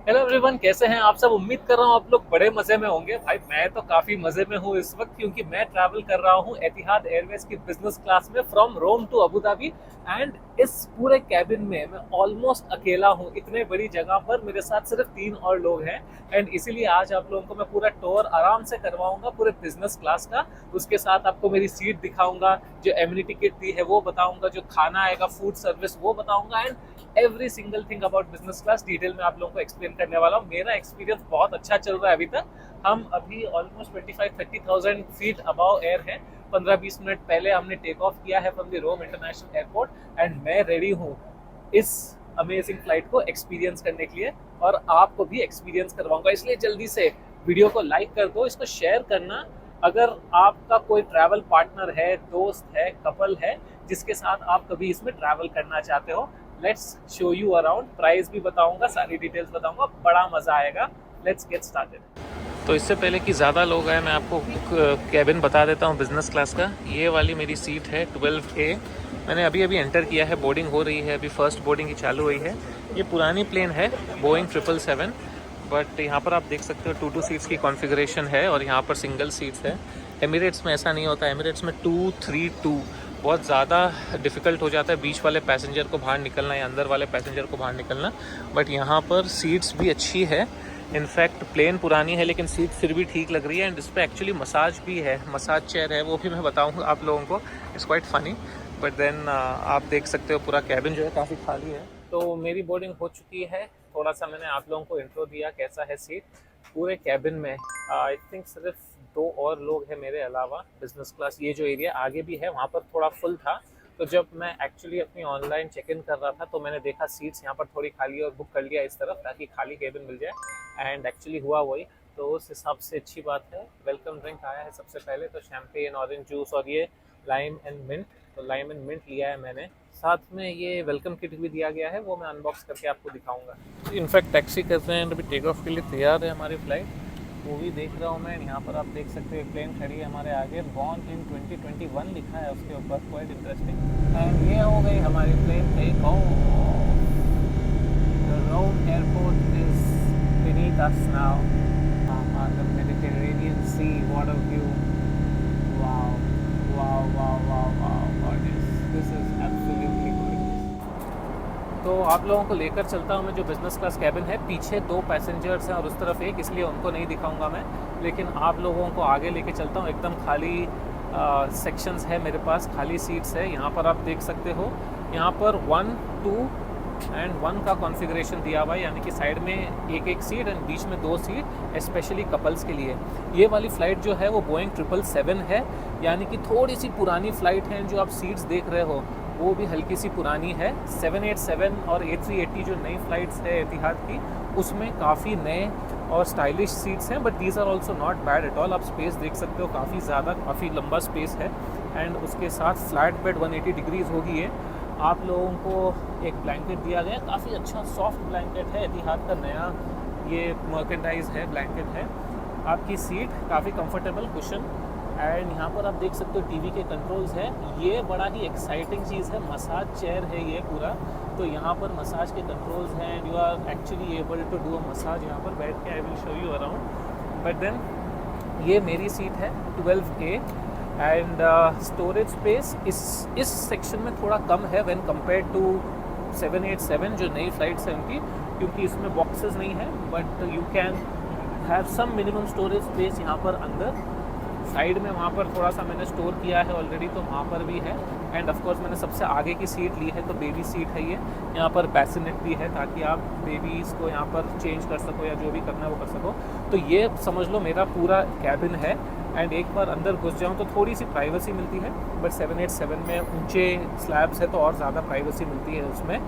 Hello everyone, कैसे हैं आप सब। उम्मीद कर रहा हूँ आप लोग बड़े मजे में होंगे। भाई मैं तो काफी मजे में हूँ इस वक्त, क्योंकि मैं ट्रैवल कर रहा हूँ एतिहाद एयरवेज की बिजनेस क्लास में from Rome to Abu Dhabi. And इस पूरे कैबिन में मैं ऑलमोस्ट अकेला हूँ। इतने बड़ी जगह पर मेरे साथ सिर्फ 3 और लोग हैं। एंड इसीलिए आज आप लोगों को मैं पूरा टूर आराम से करवाऊंगा पूरे बिजनेस क्लास का। उसके साथ आपको मेरी सीट दिखाऊंगा, जो एम्यूनिटी किट दी है वो बताऊंगा, जो खाना आएगा फूड सर्विस वो बताऊंगा। And every single thing about business class detail में आप लोगों को एक्सप्लेन करने वाला हूँ। मेरा एक्सपीरियंस बहुत अच्छा चल रहा है अभी तक। हम अभी ऑलमोस्ट 25-30,000 फीट अबाव एयर है। 15-20 मिनट पहले हमने टेक ऑफ किया है from the Rome International Airport. And मैं रेडी हूँ इस अमेजिंग फ्लाइट को एक्सपीरियंस करने के लिए, और आपको भी एक्सपीरियंस करवाऊंगा। इसलिए जल्दी से वीडियो को लाइक कर दो, इसको शेयर करना। अगर आपका कोई ट्रैवल पार्टनर है, दोस्त है, कपल है, जिसके साथ आप कभी इसमें ट्रैवल करना चाहते हो, let's show you around. Price भी बताऊंगा, सारी डिटेल्स बताऊंगा, बड़ा मजा आएगा। Let's get started. तो इससे पहले कि ज़्यादा लोग आए, मैं आपको कैबिन बता देता हूँ बिजनेस क्लास का। ये वाली मेरी सीट है 12A। मैंने अभी अभी एंटर किया है, बोर्डिंग हो रही है, अभी फर्स्ट बोर्डिंग ही चालू हुई है। ये पुरानी प्लेन है, बोइंग 777, बट यहाँ पर आप देख सकते हो 2-2 सीट्स की कॉन्फ़िगरेशन है, और यहाँ पर सिंगल सीट्स है। एमिरेट्स में ऐसा नहीं होता, एमिरेट्स में 2-3-2 बहुत ज़्यादा डिफ़िकल्ट हो जाता है बीच वाले पैसेंजर को बाहर निकलना या अंदर वाले पैसेंजर को बाहर निकलना। बट यहाँ पर सीट्स भी अच्छी है। इनफैक्ट प्लेन पुरानी है लेकिन सीट फिर भी ठीक लग रही है। एंड इस पर एक्चुअली मसाज भी है, मसाज चेयर है, वो भी मैं बताऊँगा आप लोगों को। It's quite funny. But then आप देख सकते हो पूरा कैबिन जो है काफ़ी खाली है। तो मेरी बोर्डिंग हो चुकी है। थोड़ा सा मैंने आप लोगों को इंट्रो दिया कैसा है सीट। पूरे कैबिन में आई थिंक सिर्फ 2 और लोग हैं मेरे अलावा। बिजनेस क्लास ये जो एरिया आगे भी है, वहाँ पर थोड़ा फुल था। तो जब मैं एक्चुअली अपनी ऑनलाइन चेक इन कर रहा था तो मैंने देखा सीट्स यहाँ पर थोड़ी खाली और बुक कर लिया इस तरफ, ताकि खाली केबिन मिल जाए। एंड एक्चुअली हुआ वही। तो उस हिसाब से अच्छी बात है। वेलकम ड्रिंक आया है सबसे पहले तो शैम्पेन, ऑरेंज जूस, और ये लाइम एंड मिंट। तो लाइम एंड मिंट लिया है मैंने। साथ में ये वेलकम किट भी दिया गया है, वो मैं अनबॉक्स करके आपको दिखाऊंगा। इनफैक्ट टैक्सी करते हैं, अभी टेक ऑफ के लिए तैयार है हमारी फ्लाइट। वो भी देख रहा हूँ मैं। यहाँ पर आप देख सकते हो एक प्लेन खड़ी है हमारे आगे, बॉर्न इन 2021 लिखा है उसके ऊपर, क्वाइट इंटरेस्टिंग। एंड ये हो गई हमारी plane take off. The Rome airport is beneath us now on the Mediterranean Sea. What a view! Wow, wow, wow, wow, wow! Gorgeous. This is absolutely gorgeous. तो आप लोगों को लेकर चलता हूँ मैं जो बिज़नेस क्लास कैबिन है। पीछे 2 पैसेंजर्स हैं और उस तरफ एक, इसलिए उनको नहीं दिखाऊंगा मैं। लेकिन आप लोगों को आगे लेके चलता हूँ। एकदम खाली सेक्शंस है मेरे पास, खाली सीट्स है। यहाँ पर आप देख सकते हो, यहाँ पर 1, 2 एंड 1 का कॉन्फ़िगरेशन दिया हुआ है, यानी कि साइड में एक सीट एंड बीच में 2 सीट, स्पेशली कपल्स के लिए। ये वाली फ़्लाइट जो है वो बोइंग 777 है, यानी कि थोड़ी सी पुरानी फ़्लाइट है। जो आप सीट्स देख रहे हो वो भी हल्की सी पुरानी है। 787 और A380 जो नई फ़्लाइट्स है एतिहाद की, उसमें काफ़ी नए और स्टाइलिश सीट्स हैं। But these are also not bad at all. आप स्पेस देख सकते हो, काफ़ी ज़्यादा, काफ़ी लंबा स्पेस है। एंड उसके साथ फ्लैट बेड 180 डिग्रीज़ होगी ये। आप लोगों को एक ब्लैंकेट दिया गया, काफ़ी अच्छा सॉफ्ट ब्लैंकेट है, एतिहाद का नया ये मर्केंडाइज है ब्लैंकेट है। आपकी सीट काफ़ी कंफर्टेबल, कुशन। एंड यहाँ पर आप देख सकते हो टीवी के कंट्रोल्स है। ये बड़ा ही एक्साइटिंग चीज़ है, मसाज चेयर है ये पूरा। तो यहाँ पर मसाज के कंट्रोल्स हैं and you are actually able to do a massage यहाँ पर बैठ के। I will show you around. But then ये मेरी सीट है 12A। एंड स्टोरेज स्पेस इस सेक्शन में थोड़ा कम है व्हेन कंपेयर टू 787 जो नई फ़्लाइट्स हैं उनकी, क्योंकि इसमें बॉक्सेस नहीं है। But you can have some minimum storage space यहाँ पर अंदर। साइड में वहाँ पर थोड़ा सा मैंने स्टोर किया है ऑलरेडी, तो वहाँ पर भी है। एंड ऑफ कोर्स मैंने सबसे आगे की सीट ली है, तो बेबी सीट है ये। यहाँ पर बैसिनेट भी है ताकि आप बेबीज़ को यहाँ पर चेंज कर सको या जो भी करना है वो कर सको। तो ये समझ लो मेरा पूरा कैबिन है। एंड एक बार अंदर घुस जाऊँ तो थोड़ी सी प्राइवेसी मिलती है, बट 787 में ऊंचे स्लैब्स है तो और ज़्यादा प्राइवेसी मिलती है उसमें।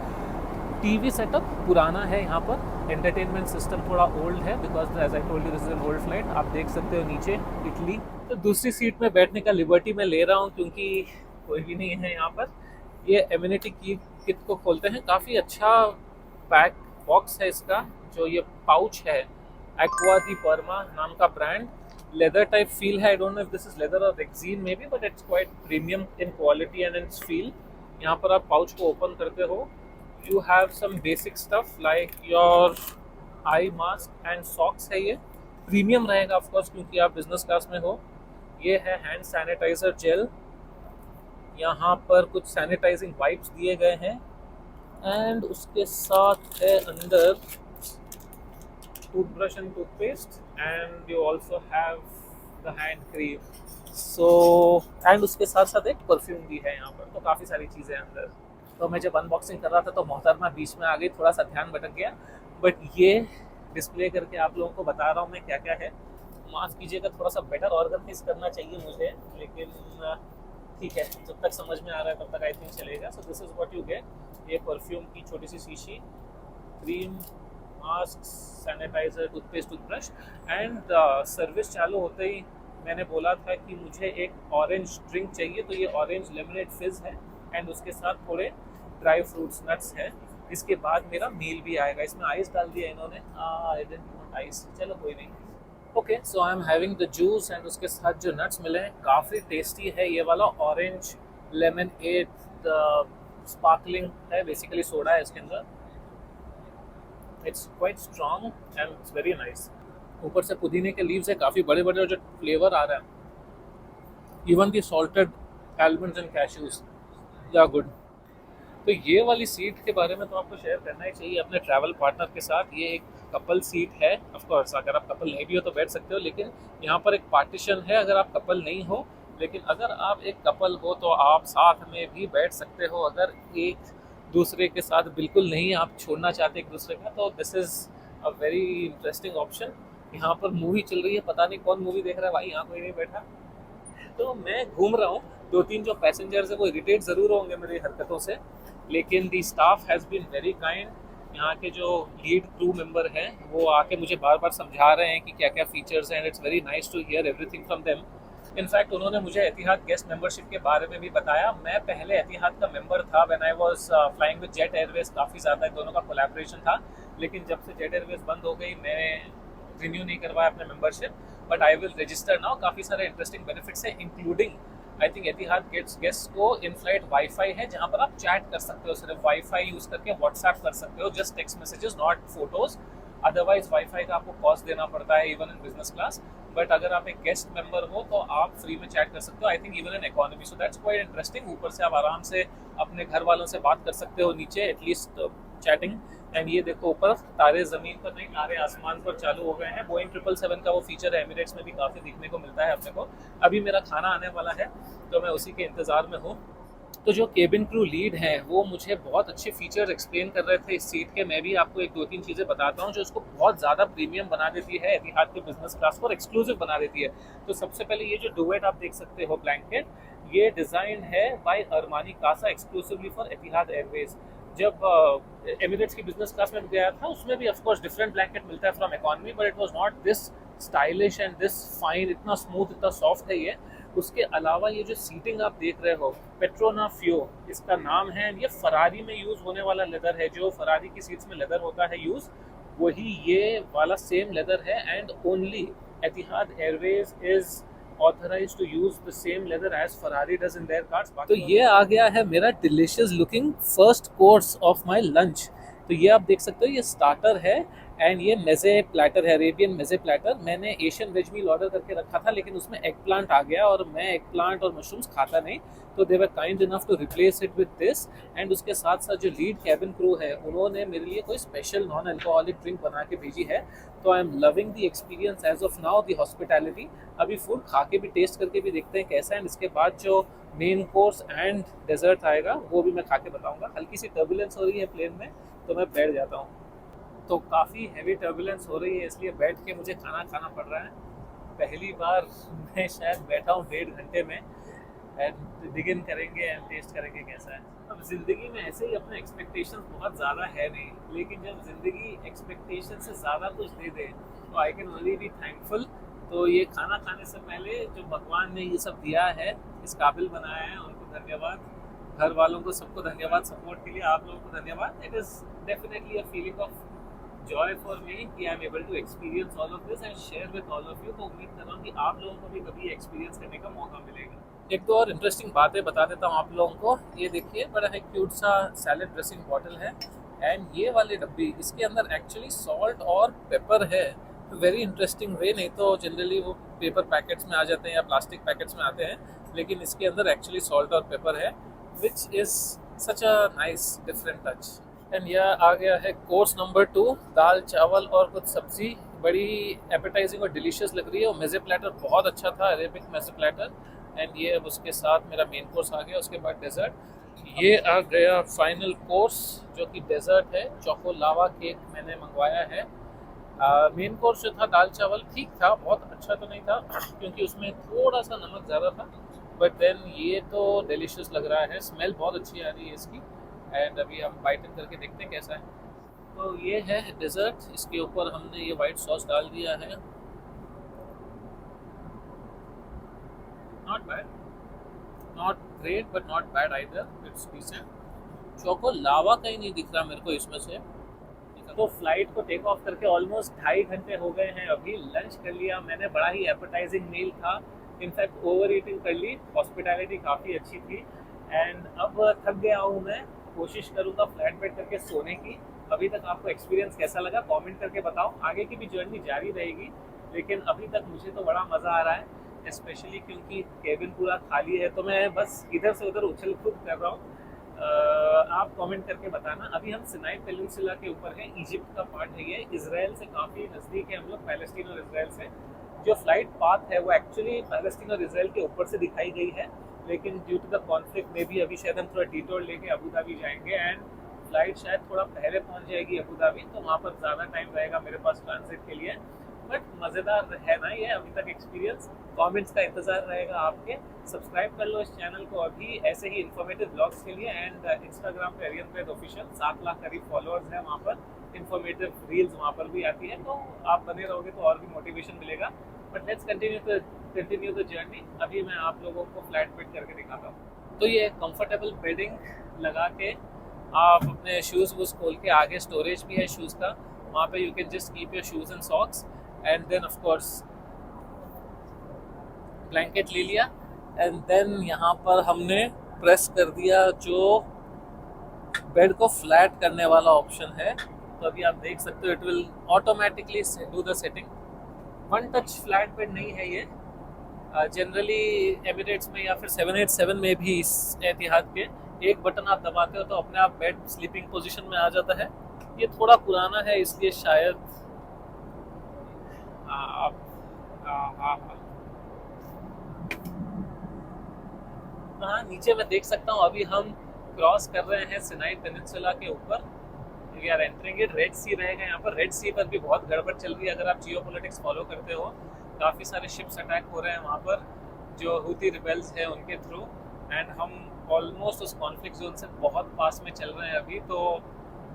टीवी सेटअप पुराना है यहाँ पर। एंटरटेनमेंट सिस्टम थोड़ा ओल्ड है, because as I told you this is an old flight. आप देख सकते हो नीचे इटली। तो दूसरी सीट में बैठने का लिबर्टी मैं ले रहा हूँ, क्योंकि कोई भी नहीं है यहाँ पर। ये एम्यूनिटी की किट को खोलते हैं, काफ़ी अच्छा पैक बॉक्स है इसका। जो ये पाउच है, एक्वा दी पर्मा नाम का ब्रांड, लेदर टाइप फील है। I don't know if this is leather और rexine maybe, but it's quite premium in quality and its feel. यहाँ पर आप पाउच को ओपन करते हो, you have some basic stuff like your eye mask and socks है। ये premium रहेगा ऑफ कोर्स क्योंकि आप बिजनेस क्लास में हो। ये है हैंड सैनिटाइजर जेल, यहाँ पर कुछ सैनिटाइजिंग वाइप्स दिए गए हैं एंड उसके साथ है अंदर toothbrush and toothpaste and you also have the hand cream. So and उसके साथ साथ एक परफ्यूम भी है यहाँ पर, तो काफ़ी सारी चीज़ें अंदर। तो मैं जब अनबॉक्सिंग कर रहा था तो मोहतरमा बीच में आ गई, थोड़ा सा ध्यान भटक गया, बट ये डिस्प्ले करके आप लोगों को बता रहा हूँ मैं क्या क्या है। माफ़ कीजिएगा, थोड़ा सा बेटर ऑर्गेनाइज करना चाहिए मुझे, लेकिन ठीक है, जब तक समझ में आ रहा है तब तक आई थिंक चलेगा। So this is what you get. ये परफ्यूम की छोटी सी शीशी, cream, mask, sanitizer, toothpaste, toothbrush and service चालू होते ही मैंने बोला था कि मुझे एक ऑरेंज ड्रिंक चाहिए, तो ये ऑरेंज लेमनेड फिज़ है एंड उसके साथ थोड़े ड्राई फ्रूट्स नट्स है। इसके बाद मेरा मील भी आएगा। इसमें आइस डाल दिया इन्होंने, आई डिडंट वांट आइस, चलो कोई नहीं। Okay, so I am having the juice and उसके साथ जो नट्स मिले हैं काफ़ी टेस्टी है। ये वाला ऑरेंज लेमन एड स्पार्कलिंग है, बेसिकली सोडा है इसके अंदर। It's quite strong and it's very nice. ऊपर से पुदीने के लीव्स है, काफ़ी बड़े बड़े, और जो फ्लेवर आ रहा है, even the salted almonds and cashews, या गुड। तो ये वाली सीट के बारे में तो आपको शेयर करना ही चाहिए अपने ट्रैवल पार्टनर के साथ। ये एक कपल सीट है, ऑफ कोर्स अगर आप कपल नहीं भी हो तो बैठ सकते हो, लेकिन यहाँ पर एक पार्टीशन है अगर आप कपल नहीं हो। लेकिन अगर आप एक कपल हो तो आप साथ में भी बैठ सकते हो। अगर एक दूसरे के साथ बिल्कुल नहीं आप छोड़ना चाहते एक दूसरे का, तो this is a very interesting option. यहाँ पर मूवी चल रही है, पता नहीं कौन मूवी देख रहा है भाई, यहाँ कोई नहीं बैठा। तो मैं घूम रहा हूँ, दो तीन जो पैसेंजर्स है वो इरिटेट ज़रूर होंगे मेरी हरकतों से, लेकिन the staff has been very kind. यहाँ के जो लीड क्रू मेंबर हैं वो आके मुझे बार बार समझा रहे हैं कि क्या क्या फीचर्स हैं, and it's very nice to hear everything from them. In fact उन्होंने मुझे एतिहाद गेस्ट मेंबरशिप के बारे में भी बताया। मैं पहले एतिहाद का मेंबर था when I was flying with jet Airways, काफ़ी ज़्यादा इन दोनों का कोलैबोरेशन था, लेकिन जब से जेट एयरवेज बंद हो गई मैं रिन्यू नहीं करवाया अपने membership, but I will register now. काफ़ी सारे इंटरेस्टिंग बेनिफिट्स हैं, including I think Etihad guest को इन फ्लाइट वाईफाई है जहाँ पर आप चैट कर सकते हो, सिर्फ वाईफाई यूज़ करके व्हाट्सएप कर सकते हो, just text messages not photos. Otherwise wifi का आपको कॉस्ट देना पड़ता है even in business class, but अगर आप एक गेस्ट मेंबर हो तो आप फ्री में चैट कर सकते हो, I think even in economy. So that's quite interesting. ऊपर से आप आराम से अपने घर वालों से बात कर सकते हो, नीचे एटलीस्ट चैटिंग। एंड ये देखो ऊपर तारे ज़मीन पर नहीं, तारे आसमान पर चालू हो गए हैं। बोइंग 777 का वो फीचर है, एमिरेट्स में भी काफ़ी दिखने को मिलता है अपने को। अभी मेरा खाना आने वाला है तो मैं उसी के इंतज़ार में हूँ। तो जो केबिन क्रू लीड हैं वो मुझे बहुत अच्छे फीचर्स एक्सप्लेन कर रहे थे इस सीट के। मैं भी आपको एक दो तीन चीज़ें बताता हूँ जो इसको बहुत ज़्यादा प्रीमियम बना देती है, एतिहाद के बिजनेस क्लास को एक्सक्लूसिव बना देती है। तो सबसे पहले ये जो डुवेट आप देख सकते हो ब्लैंकेट, ये डिज़ाइन है by Armani Casa exclusively for Etihad Airways. जब एमिरेट्स की बिजनेस क्लास में गया था उसमें भी ऑफकोर्स डिफरेंट ब्लैंकेट मिलता है from economy, but it was not this stylish and this fine, इतना स्मूथ, इतना सॉफ्ट है ये। उसके अलावा ये जो सीटिंग आप देख रहे हो, पेट्रोना फ्यो इसका नाम है। ये फरारी में यूज़ होने वाला लेदर है, जो फरारी की सीट्स में लेदर होता है यूज़, वही ये वाला सेम लेदर है। And only Etihad Airways is authorized to use the same leather as Ferrari does in their cars। तो ये आ गया है मेरा delicious looking first course of my lunch. तो ये आप देख सकते हो, ये स्टार्टर है एंड ये मेज़े प्लेटर है, अरेबियन मेज़े प्लेटर। मैंने एशियन वेज मील ऑर्डर करके रखा था, लेकिन उसमें एग प्लांट आ गया और मैं एग प्लांट और मशरूम्स खाता नहीं, तो they were kind enough to replace it with this. And उसके साथ साथ जो लीड कैबिन क्रू है उन्होंने मेरे लिए कोई स्पेशल नॉन अल्कोहलिक ड्रिंक बना के भेजी है। तो I am loving the experience as of now, the hospitality. अभी फूड खा के भी टेस्ट करके भी देखते हैं कैसा है, इसके बाद जो मेन कोर्स एंड डेजर्ट आएगा वो भी मैं खा के बताऊँगा। हल्की सी टर्बुलेंस हो रही है प्लेन में तो मैं बैठ जाता हूँ, तो काफ़ी हैवी टर्बुलेंस हो रही है इसलिए बैठ के मुझे खाना खाना पड़ रहा है। पहली बार मैं शायद बैठा हूँ 1.5 घंटे में, एंड बिगिन करेंगे एंड टेस्ट करेंगे कैसा है। अब ज़िंदगी में ऐसे ही अपने एक्सपेक्टेशंस बहुत ज़्यादा है नहीं, लेकिन जब ज़िंदगी एक्सपेक्टेशन से ज़्यादा कुछ दे दे तो I can only be thankful. तो ये खाना खाने से पहले जो भगवान ने ये सब दिया है, इस काबिल बनाया है, उनको धन्यवाद। घर वालों को सबको धन्यवाद सपोर्ट के लिए, आप लोगों को धन्यवाद। It is definitely a feeling of joy for me कि I am able to experience all of this and share with all of you. तो उम्मीद कर रहा हूँ कि आप लोगों को भी कभी एक्सपीरियंस करने का मौका मिलेगा। एक दो और इंटरेस्टिंग बातें बता देता हूँ आप लोगों को। ये देखिए, बड़ा है क्यूट सा सैलेड ड्रेसिंग बॉटल है एंड ये वाले डब्बी, इसके अंदर एक्चुअली सॉल्ट और पेपर है। वेरी इंटरेस्टिंग वे, नहीं तो जनरली वो पेपर पैकेट्स में आ जाते हैं या प्लास्टिक पैकेट्स में आते हैं, लेकिन इसके अंदर एक्चुअली सॉल्ट और पेपर है, which is such a nice different touch. And यह आ गया है कोर्स नंबर 2, दाल चावल और कुछ सब्जी। बड़ी एपेटाइजिंग और डिलीशियस लग रही है, और मेज़े प्लेटर बहुत अच्छा था, अरेबिक मेज़े प्लेटर। एंड ये अब उसके साथ मेरा मेन कोर्स आ गया, उसके बाद डेजर्ट। ये आ गया फाइनल कोर्स, जो कि डेजर्ट है, चोको लावा केक मैंने मंगवाया है। मेन कोर्स जो था दाल चावल ठीक था, बहुत अच्छा तो नहीं था क्योंकि उसमें थोड़ा सा नमक ज़्यादा था, बट देन ये तो डिलीशियस लग रहा है, स्मेल बहुत अच्छी आ रही है इसकी। एंड अभी हम बाइट करके देखते हैं कैसा है। तो ये है डेजर्ट, इसके ऊपर हमने ये वाइट सॉस डाल दिया है। Not bad, not great but not bad either, it's decent. Choco lava कहीं नहीं दिख रहा मेरे को इसमें से। तो फ्लाइट को टेक ऑफ करके ऑलमोस्ट 2.5 घंटे हो गए हैं। अभी लंच कर लिया मैंने, बड़ा ही एपेटाइजिंग मील था, इनफैक्ट ओवर ईटिंग कर ली, हॉस्पिटैलिटी काफ़ी अच्छी थी। एंड अब थक गया हूँ मैं, कोशिश करूँगा फ्लैट बेड करके सोने की। अभी तक आपको एक्सपीरियंस कैसा लगा कमेंट करके बताओ। आगे की भी जर्नी जारी रहेगी, लेकिन अभी तक मुझे तो बड़ा मज़ा आ रहा है, स्पेशली क्योंकि केबिन पूरा खाली है, तो मैं बस इधर से उधर उछल कूद कर रहा हूँ। आप कमेंट करके बताना। अभी हम सिनाई पेनिनसुला के ऊपर हैं, इजिप्ट का पार्ट है ये, इजराइल से काफ़ी नज़दीक है हम लोग, पैलेस्टीन और इजराइल से। जो फ्लाइट पाथ है वो एक्चुअली पैलेस्टीन और इजराइल के ऊपर से दिखाई गई है, लेकिन ड्यू टू द कॉन्फ्लिक्ट में भी अभी शायद हम थोड़ा डिटोर लेके अबू धाबी जाएंगे, एंड फ्लाइट शायद थोड़ा पहले पहुंच जाएगी अबू धाबी, तो वहाँ पर ज़्यादा टाइम रहेगा मेरे पास ट्रांजिट के लिए। बट मज़ेदार है ना ये अभी तक एक्सपीरियंस। कमेंट्स का इंतज़ार रहेगा आपके। सब्सक्राइब कर लो इस चैनल को अभी ऐसे ही इन्फॉर्मेटिव ब्लॉग्स के लिए। एंड इंस्टाग्राम पे आर्यन वैद ऑफिशियल 7 लाख करीब फॉलोअर्स हैं वहाँ पर, इन्फॉर्मेटिव रील्स वहाँ पर भी आती है, तो आप बने रहोगे तो और भी मोटिवेशन मिलेगा। But let's continue the journey. अभी मैं आप लोगों को फ्लैट बेड करके दिखाता हूँ। तो ये कंफर्टेबल बेडिंग लगा के आप अपने शूज़ वूज़ खोल के, आगे स्टोरेज भी है शूज़ का, वहाँ पे you can just keep your shoes and socks, and then of course blanket ले लिया, एंड देन यहाँ पर हमने प्रेस कर दिया जो बेड को फ्लैट करने वाला ऑप्शन है। तो अभी आप देख सकते हो it will automatically do the setting. One touch flat bed नहीं है ये, जनरली एमिरेट्स में या फिर 787 में भी इस एतिहाद के एक बटन आप दबाते हो तो अपने आप बेड स्लीपिंग पोजीशन में आ जाता है। ये थोड़ा पुराना है इसलिए शायद हाँ, नीचे मैं देख सकता हूँ। अभी हम क्रॉस कर रहे हैं सिनाई पेनिनसुला के ऊपर, we are entering it. Red Sea रहेगा यहाँ पर। रेड सी पर भी बहुत गड़बड़ चल रही है, अगर आप जियोपॉलिटिक्स फॉलो करते हो। काफ़ी सारे शिप्स अटैक हो रहे हैं वहाँ पर जो हुती रिबेल्स हैं उनके थ्रू, एंड हम ऑलमोस्ट उस कॉन्फ्लिक्ट जोन से बहुत पास में चल रहे हैं अभी, तो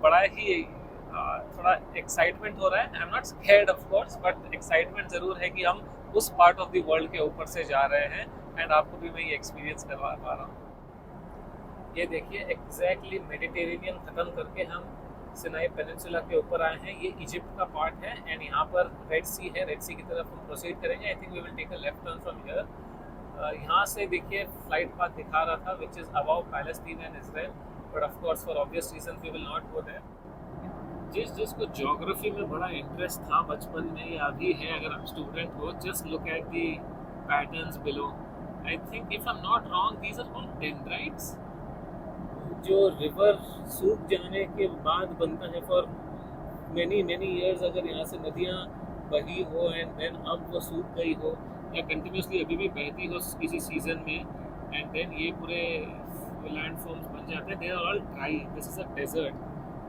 बड़ा ही थोड़ा एक्साइटमेंट हो रहा है। आई am not scared of course, but excitement ज़रूर है कि हम उस पार्ट ऑफ द वर्ल्ड के ऊपर से जा रहे हैं, एंड आपको भी मैं ये एक्सपीरियंस करवा पा रहा हूँ। ये देखिए एग्जैक्टली मेडिटेरेनियन ख़त्म करके हम सिनाई पेनिनसुला के ऊपर आए हैं। ये इजिप्ट का पार्ट है, एंड यहाँ पर रेड सी है। रेड सी की तरफ हम प्रोसीड करेंगे। I think we will take a left turn from here. यहाँ से देखिए फ्लाइट पाथ दिखा रहा था which is about Palestine and Israel, but of course for obvious reason we will not go there. जिसको ज्योग्राफी में बड़ा इंटरेस्ट था बचपन में या अभी है, अगर आप स्टूडेंट हो, just look at the patterns below. I think if I am not wrong these are all dendrites, जो रिवर सूख जाने के बाद बनता है फॉर मैनी ईयर्स। अगर यहाँ से नदियाँ बही हो एंड देन अब वो सूख गई हो या कंटिन्यूसली अभी भी बहती हो किसी सीजन में, एंड देन ये पूरे लैंड फॉर्म्स बन जाते हैं, they are all dry. This is a desert.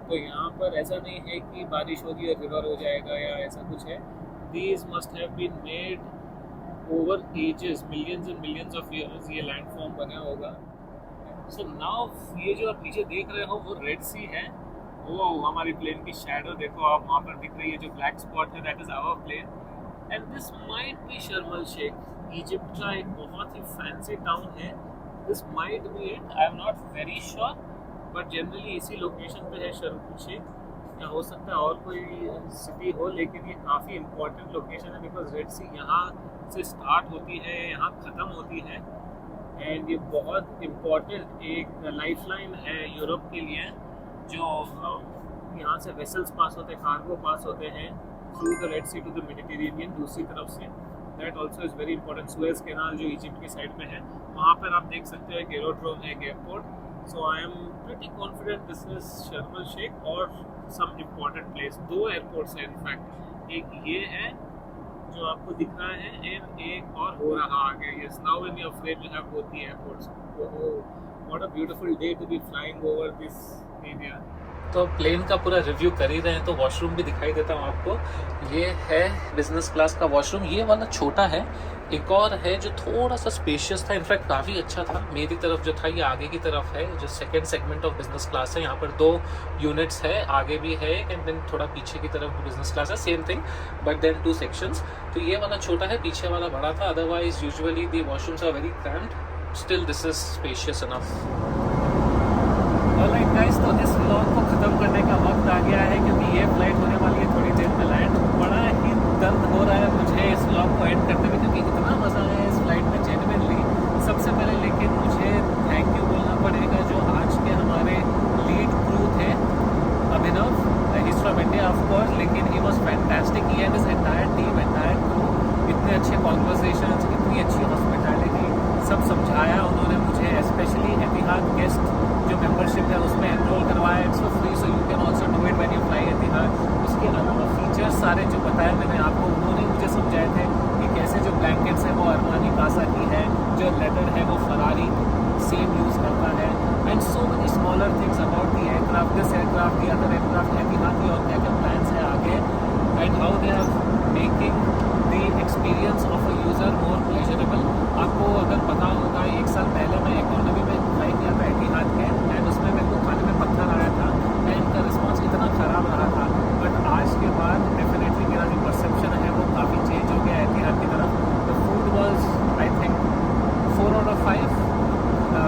तो यहाँ पर ऐसा नहीं है कि बारिश होगी और रिवर हो जाएगा या ऐसा कुछ है। These must have been made over ages, millions and millions of years ये लैंड फॉर्म बना होगा। सो नाउ ये जो आप नीचे देख रहे हो वो रेड सी है। वो हमारी प्लेन की शैडो देखो आप वहाँ पर दिख रही है, जो ब्लैक स्पॉट है that is our plane. And this might be Sharm el Sheikh, Egypt का एक बहुत ही फैंसी टाउन है। This might be it, I am not very sure, but generally इसी लोकेशन पे है शर्म अल शेख, या हो सकता है और कोई सिटी हो, लेकिन ये काफ़ी इम्पोर्टेंट लोकेशन है बिकॉज रेड सी यहाँ से स्टार्ट होती है, यहाँ ख़त्म होती है, एंड ये बहुत इम्पोर्टेंट एक लाइफलाइन है यूरोप के लिए, जो यहाँ से वेसल्स पास होते हैं, कार्गो पास होते हैं through the Red Sea to the Mediterranean दूसरी तरफ से। That also is very important. Suez Canal जो इजिप्ट की साइड में है, वहाँ पर आप देख सकते हो एक एरोड्रोम है, एक airport. So I am pretty confident this is शर्म एल शेख और सम इम्पॉर्टेंट प्लेस। 2 एयरपोर्ट्स हैं इनफैक्ट, एक ये है जो आपको दिख रहा है एंड एक और हो रहा आगे। Yes, now in your frame you have both the airports. What a beautiful day to be flying over this area. तो प्लेन का पूरा रिव्यू कर ही रहे हैं तो वॉशरूम भी दिखाई देता हूँ आपको। ये है बिजनेस क्लास का वॉशरूम, ये वाला छोटा है। एक और है जो थोड़ा सा स्पेशियस था, इनफैक्ट काफ़ी अच्छा था। मेरी तरफ जो था ये आगे की तरफ है, जो second segment of business class है। यहाँ पर 2 यूनिट्स है, आगे भी है एंड देन थोड़ा पीछे की तरफ बिजनेस क्लास है, same thing but then 2 sections. तो ये वाला छोटा है, पीछे वाला बड़ा था। Otherwise usually the washrooms are very cramped, still this is spacious enough. Alright guys, तो इस व्लॉग को ख़त्म करने का वक्त आ गया है क्योंकि ये फ्लाइट होने वाली है थोड़ी देर में लैंड। बड़ा ही दर्द हो रहा है मुझे इस व्लॉग को एंड करते हुए क्योंकि इतना मज़ा आया इस फ्लाइट में जेन्युइनली। सबसे पहले लेकिन मुझे थैंक यू बोलना पड़ेगा जो आज के हमारे लीड क्रू थे, Abhinav. He is from India of course, लेकिन he was fantastic. He and his entire team, entire crew, इतने अच्छे कॉन्वर्सेशंस, इतनी अच्छी हॉस्पिटैलिटी, सब समझाया उन्होंने मुझे। स्पेशली एतिहाद गेस्ट जो मेंबरशिप है उसमें एनरोल करवाया, it's for free, so you can also do it when you fly Etihad. उसके अलावा फीचर्स सारे जो बताए मैंने आपको, उन्होंने मुझे समझाए थे कि कैसे जो ब्लैंकेट्स है वो अरमानी कासा की है, जो लेदर है वो फरारी सेम यूज़ करता है, and so many smaller things about the aircraft, this aircraft, the other aircraft, Etihad की और क्या क्या प्लान्स है आगे, and how they are making the experience of a user more pleasurable. आपको अगर पता होगा 1 साल पहले मैं इकोनॉमी में फ्लाई किया था एतिहाद के, एंड उसमें मेरे को खाने में पत्थर आया था एंड इनका रिस्पॉन्स इतना ख़राब रहा था। बट आज के बाद डेफिनेटली मेरा जो परसेप्शन है वो काफ़ी चेंज हो गया एतिहाद की तरफ। The food was I think 4 out of 5।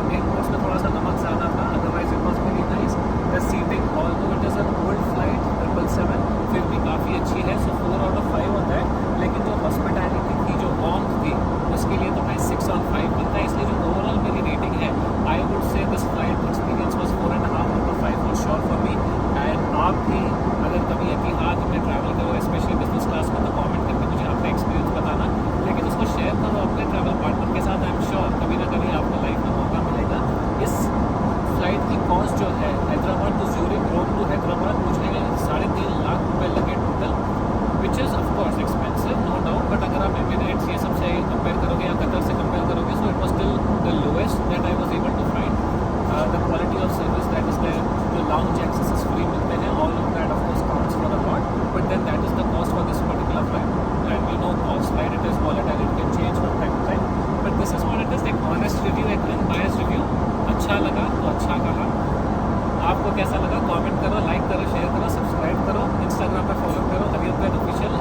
Main course में थोड़ा सा नमक ज़्यादा था, otherwise it was very nice. The seating although it is an old flight 777 फिर भी काफ़ी अच्छी है, सो 4 आउट ऑफ 5 होता है। लेकिन जो हॉस्पिटैलिटी थी, जो वार्मथ थी, उसके लिए तो मैं 6 on 5 बनता है। इसलिए जो ओवरऑल मेरी रेटिंग है, I would say this flight experience was 4.5 out of 5 for sure for me. And आप भी अगर कभी एतिहाद में ट्रैवल करो, स्पेशली बिजनेस क्लास में, तो कमेंट करके मुझे आपका एक्सपीरियंस बताना, लेकिन उसको शेयर करो अपने ट्रैवल पार्टनर के साथ। आई एम श्योर कभी ना कभी आपको लाइफ में मौका मिलेगा। इस फ्लाइट की कॉस्ट जो है Hyderabad to Zurich, Rome to Hyderabad, मुझे 3.5 लाख रुपए लगे total, which is of course expensive no doubt. But अगर आप एमिरेट्स ये सबसे कंपेयर करोगे या कतर से कंपेयर करोगे, so it was still the lowest that I was able to find. The quality of service that is there, जो lounge access free मिलते हैं, all of that of course counts for a lot, but then that is the cost for this particular flight. And you know cost flight it is volatile, it can change from time to time, but this is what it is. एक honest review, एक unbiased review. अच्छा लगा तो अच्छा कहा। आपको कैसा लगा कमेंट करो, लाइक करो, शेयर करो, सब्सक्राइब करो, इंस्टाग्राम पर फॉलो करो, हरियत ऑफिशियल।